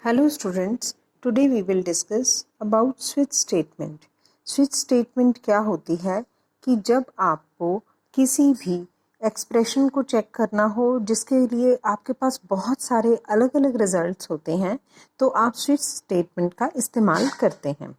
Hello students, today we will discuss about switch statement. Switch statement क्या होती है कि जब आपको किसी भी एक्सप्रेशन को चेक करना हो जिसके लिए आपके पास बहुत सारे अलग अलग रिजल्ट्स होते हैं तो आप स्विच स्टेटमेंट का इस्तेमाल करते हैं।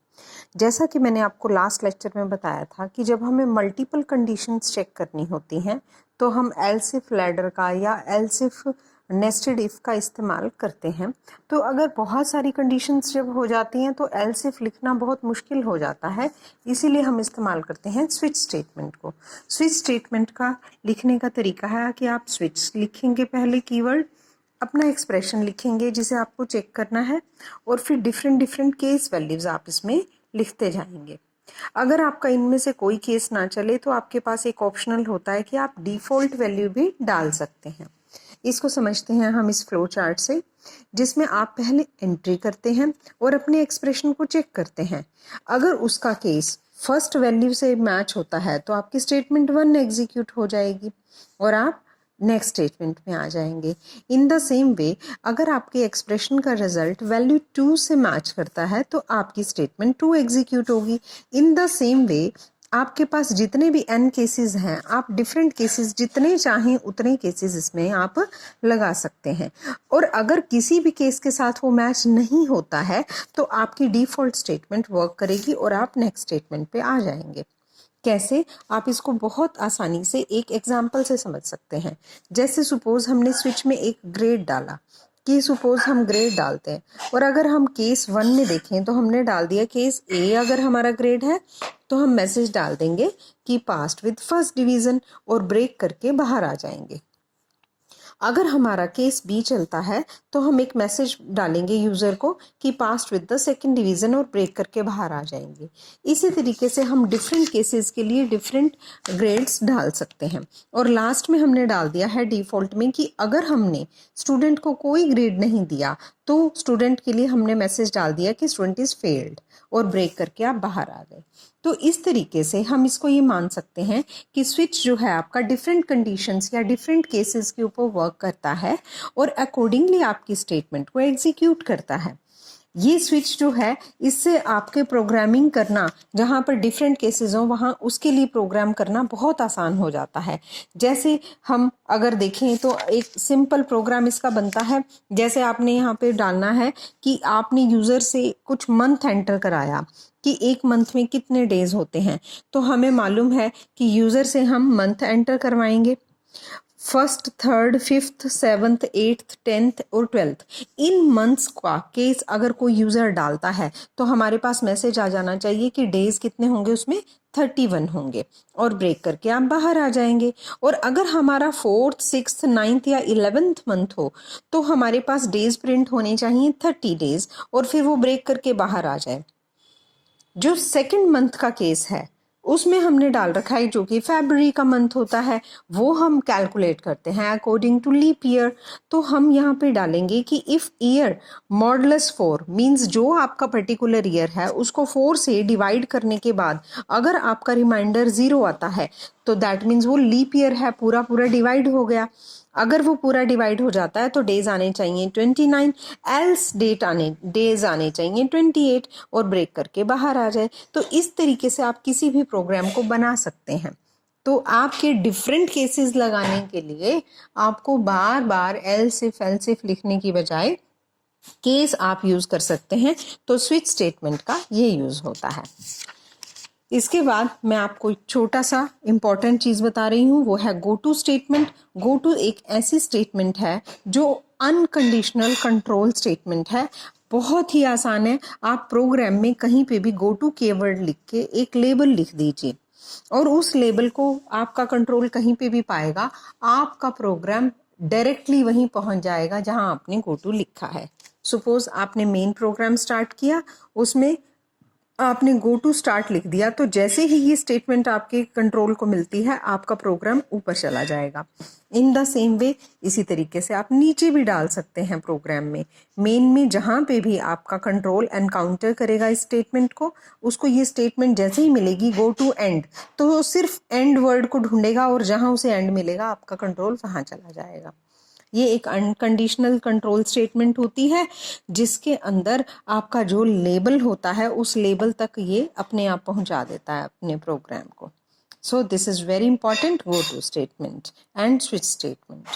जैसा कि मैंने आपको लास्ट लेक्चर में बताया था कि जब हमें मल्टीपल कंडीशंस चेक करनी होती हैं तो हम एल्स इफ लैडर का या एल्स इफ नेस्टेड इफ का इस्तेमाल करते हैं। तो अगर बहुत सारी कंडीशंस जब हो जाती हैं तो एल्स इफ लिखना बहुत मुश्किल हो जाता है, इसीलिए हम इस्तेमाल करते हैं स्विच स्टेटमेंट को। स्विच स्टेटमेंट का लिखने का तरीका है कि आप स्विच लिखेंगे, पहले कीवर्ड, अपना एक्सप्रेशन लिखेंगे जिसे आपको चेक करना है और फिर डिफरेंट डिफरेंट केस वैल्यूज आप इसमें लिखते जाएंगे। अगर आपका इनमें से कोई केस ना चले तो आपके पास एक ऑप्शनल होता है कि आप डिफ़ॉल्ट वैल्यू भी डाल सकते हैं। इसको समझते हैं हम इस फ्लो चार्ट से, जिसमें आप पहले एंट्री करते हैं और अपने एक्सप्रेशन को चेक करते हैं। अगर उसका केस फर्स्ट वैल्यू से मैच होता है तो आपकी स्टेटमेंट 1 एग्जीक्यूट हो जाएगी और आप नेक्स्ट स्टेटमेंट में आ जाएंगे। इन द सेम वे अगर आपके एक्सप्रेशन का रिजल्ट वैल्यू 2 से मैच करता है तो आपकी स्टेटमेंट 2 एग्जीक्यूट होगी। इन द सेम वे आपके पास जितने भी n केसेस हैं, आप डिफरेंट केसेस जितने चाहें उतने केसेस इसमें आप लगा सकते हैं। और अगर किसी भी केस के साथ वो मैच नहीं होता है तो आपकी डिफ़ॉल्ट स्टेटमेंट वर्क करेगी और आप नेक्स्ट स्टेटमेंट पे आ जाएंगे। कैसे? आप इसको बहुत आसानी से एक एग्जाम्पल से समझ सकते हैं। जैसे सपोज हमने स्विच में एक ग्रेड डाला कि सपोज हम ग्रेड डालते हैं और अगर हम केस 1 में देखें तो हमने डाल दिया केस ए। अगर हमारा ग्रेड है तो हम मैसेज डाल देंगे कि पास्ड विद फर्स्ट डिवीजन और ब्रेक करके बाहर आ जाएंगे। अगर हमारा केस बी चलता है तो हम एक मैसेज डालेंगे यूज़र को कि passed with the second division और ब्रेक करके बाहर आ जाएंगे। इसी तरीके से हम डिफरेंट केसेस के लिए डिफरेंट ग्रेड्स डाल सकते हैं। और लास्ट में हमने डाल दिया है डिफ़ॉल्ट में कि अगर हमने स्टूडेंट को कोई ग्रेड नहीं दिया तो स्टूडेंट के लिए हमने मैसेज डाल दिया कि स्टूडेंट इज़ फेल्ड और ब्रेक करके आप बाहर आ गए। तो इस तरीके से हम इसको ये मान सकते हैं कि स्विच जो है आपका डिफरेंट कंडीशंस या डिफरेंट केसेस के ऊपर वर्क करता है और अकॉर्डिंगली आपकी स्टेटमेंट को एग्जीक्यूट करता है। ये स्विच जो है इससे आपके प्रोग्रामिंग करना, जहाँ पर डिफरेंट केसेस हो वहाँ उसके लिए प्रोग्राम करना बहुत आसान हो जाता है। जैसे हम अगर देखें तो एक सिंपल प्रोग्राम इसका बनता है। जैसे आपने यहाँ पे डालना है कि आपने यूज़र से कुछ मंथ एंटर कराया कि एक मंथ में कितने डेज होते हैं, तो हमें मालूम है कि यूज़र से हम मंथ एंटर करवाएंगे, first, third, fifth, seventh, eighth, tenth और ट्वेल्थ। इन मंथ्स का केस अगर कोई यूज़र डालता है तो हमारे पास मैसेज आ जाना चाहिए कि डेज कितने होंगे, उसमें 31 होंगे और ब्रेक करके आप बाहर आ जाएंगे। और अगर हमारा फोर्थ, सिक्स्थ, नाइन्थ या 11th मंथ हो तो हमारे पास डेज प्रिंट होने चाहिए 30 डेज और फिर वो ब्रेक करके बाहर आ जाए। जो सेकंड मंथ का केस है उसमें हमने डाल रखा है जो कि फरवरी का मंथ होता है, वो हम कैलकुलेट करते हैं अकॉर्डिंग टू लीप ईयर। तो हम यहाँ पे डालेंगे कि इफ़ ईयर मॉडुलस 4 मीन्स जो आपका पर्टिकुलर ईयर है उसको 4 से डिवाइड करने के बाद अगर आपका रिमाइंडर 0 आता है तो दैट मीन्स वो लीप ईयर है, पूरा पूरा डिवाइड हो गया। अगर वो पूरा डिवाइड हो जाता है तो डेज आने चाहिए 29, एल्स डेज आने चाहिए 28 और ब्रेक करके बाहर आ जाए। तो इस तरीके से आप किसी भी प्रोग्राम को बना सकते हैं। तो आपके डिफरेंट केसेस लगाने के लिए आपको बार बार एल्स इफ लिखने की बजाय केस आप यूज कर सकते हैं। तो स्विच स्टेटमेंट का ये यूज होता है। इसके बाद मैं आपको एक छोटा सा इम्पॉर्टेंट चीज़ बता रही हूँ, वो है go to statement. Go to एक ऐसी स्टेटमेंट है जो अनकंडीशनल कंट्रोल स्टेटमेंट है। बहुत ही आसान है। आप प्रोग्राम में कहीं पे भी गो टू कीवर्ड लिख के एक लेबल लिख दीजिए और उस लेबल को आपका कंट्रोल कहीं पे भी पाएगा, आपका प्रोग्राम डायरेक्टली वहीं पहुंच जाएगा जहां आपने गो टू लिखा है। सपोज आपने मेन प्रोग्राम स्टार्ट किया, उसमें आपने गो टू स्टार्ट लिख दिया, तो जैसे ही ये स्टेटमेंट आपके कंट्रोल को मिलती है आपका प्रोग्राम ऊपर चला जाएगा। इन द सेम वे इसी तरीके से आप नीचे भी डाल सकते हैं प्रोग्राम में। मेन में जहाँ पे भी आपका कंट्रोल एनकाउंटर करेगा इस स्टेटमेंट को, उसको ये स्टेटमेंट जैसे ही मिलेगी गो टू एंड, तो वो सिर्फ एंड वर्ड को ढूंढेगा और जहाँ उसे एंड मिलेगा आपका कंट्रोल वहाँ चला जाएगा। ये एक अनकंडीशनल कंट्रोल स्टेटमेंट होती है जिसके अंदर आपका जो लेबल होता है उस लेबल तक ये अपने आप पहुंचा देता है अपने प्रोग्राम को. So this is very important. Go to statement and switch statement.